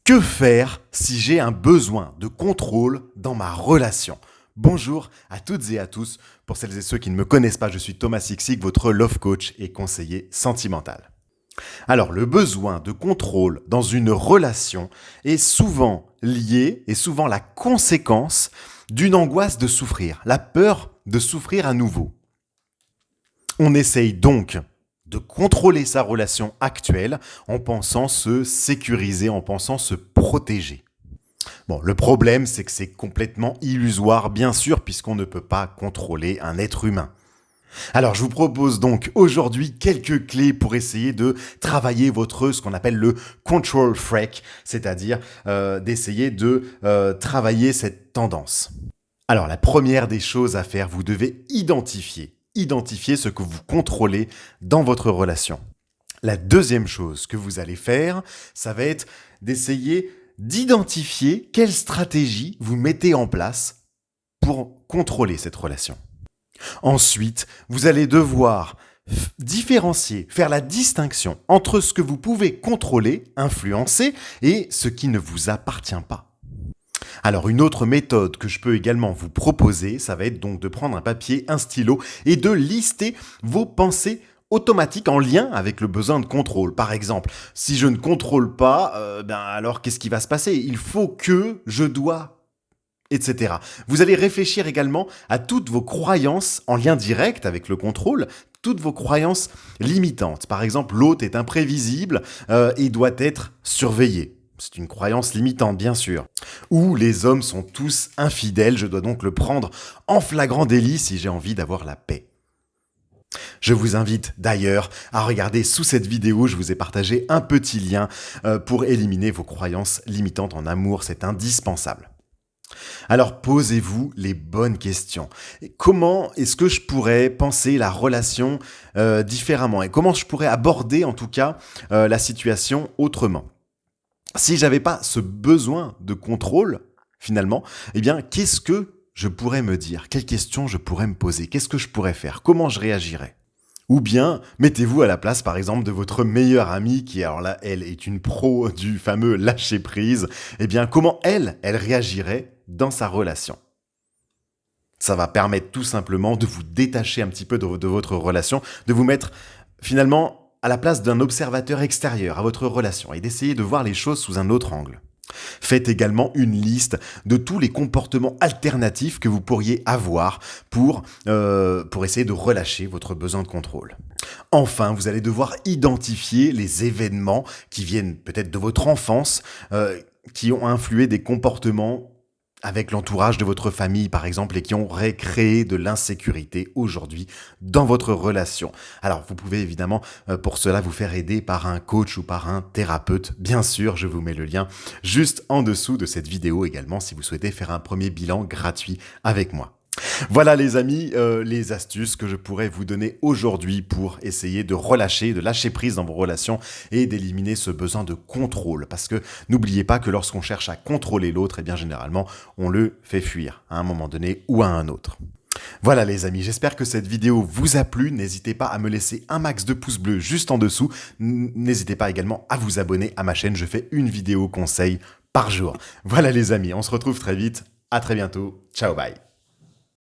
Que faire si j'ai un besoin de contrôle dans ma relation? Bonjour à toutes et à tous. Pour celles et ceux qui ne me connaissent pas, je suis Thomas Siksik, votre love coach et conseiller sentimental. Alors, le besoin de contrôle dans une relation est souvent lié et souvent la conséquence d'une angoisse de souffrir, la peur de souffrir à nouveau. On essaye donc de contrôler sa relation actuelle en pensant se sécuriser, en pensant se protéger. Bon, le problème, c'est que c'est complètement illusoire, bien sûr, puisqu'on ne peut pas contrôler un être humain. Alors, je vous propose donc aujourd'hui quelques clés pour essayer de travailler ce qu'on appelle le control freak, c'est-à-dire d'essayer de travailler cette tendance. Alors, la première des choses à faire, vous devez identifier ce que vous contrôlez dans votre relation. La deuxième chose que vous allez faire, ça va être d'essayer d'identifier quelle stratégie vous mettez en place pour contrôler cette relation. Ensuite, vous allez devoir différencier, faire la distinction entre ce que vous pouvez contrôler, influencer, et ce qui ne vous appartient pas. Alors, une autre méthode que je peux également vous proposer, ça va être donc de prendre un papier, un stylo et de lister vos pensées automatiques en lien avec le besoin de contrôle. Par exemple, si je ne contrôle pas, alors qu'est-ce qui va se passer? Il faut que, je dois, etc. Vous allez réfléchir également à toutes vos croyances en lien direct avec le contrôle, toutes vos croyances limitantes. Par exemple, l'autre est imprévisible et doit être surveillé. C'est une croyance limitante, bien sûr. Ou les hommes sont tous infidèles, je dois donc le prendre en flagrant délit si j'ai envie d'avoir la paix. Je vous invite d'ailleurs à regarder sous cette vidéo, je vous ai partagé un petit lien pour éliminer vos croyances limitantes en amour, c'est indispensable. Alors posez-vous les bonnes questions. Comment est-ce que je pourrais penser la relation différemment? Et comment je pourrais aborder en tout cas la situation autrement? Si j'avais pas ce besoin de contrôle, finalement, eh bien, qu'est-ce que je pourrais me dire? Quelles questions je pourrais me poser? Qu'est-ce que je pourrais faire? Comment je réagirais? Ou bien, mettez-vous à la place, par exemple, de votre meilleure amie qui, alors là, elle est une pro du fameux lâcher-prise. Eh bien, comment elle réagirait dans sa relation? Ça va permettre tout simplement de vous détacher un petit peu de votre relation, de vous mettre finalement à la place d'un observateur extérieur à votre relation et d'essayer de voir les choses sous un autre angle. Faites également une liste de tous les comportements alternatifs que vous pourriez avoir pour essayer de relâcher votre besoin de contrôle. Enfin, vous allez devoir identifier les événements qui viennent peut-être de votre enfance, qui ont influé des comportements avec l'entourage de votre famille, par exemple, et qui ont créé de l'insécurité aujourd'hui dans votre relation. Alors, vous pouvez évidemment, pour cela, vous faire aider par un coach ou par un thérapeute. Bien sûr, je vous mets le lien juste en dessous de cette vidéo également, si vous souhaitez faire un premier bilan gratuit avec moi. Voilà les amis, les astuces que je pourrais vous donner aujourd'hui pour essayer de relâcher, de lâcher prise dans vos relations et d'éliminer ce besoin de contrôle. Parce que n'oubliez pas que lorsqu'on cherche à contrôler l'autre, eh bien généralement, on le fait fuir à un moment donné ou à un autre. Voilà les amis, j'espère que cette vidéo vous a plu. N'hésitez pas à me laisser un max de pouces bleus juste en dessous. N'hésitez pas également à vous abonner à ma chaîne, je fais une vidéo conseil par jour. Voilà les amis, on se retrouve très vite. À très bientôt. Ciao, bye.